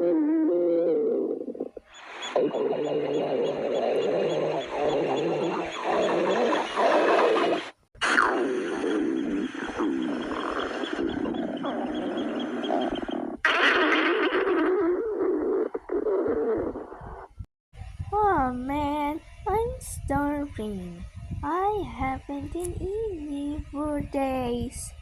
Oh man, I'm starving. I haven't eaten for days.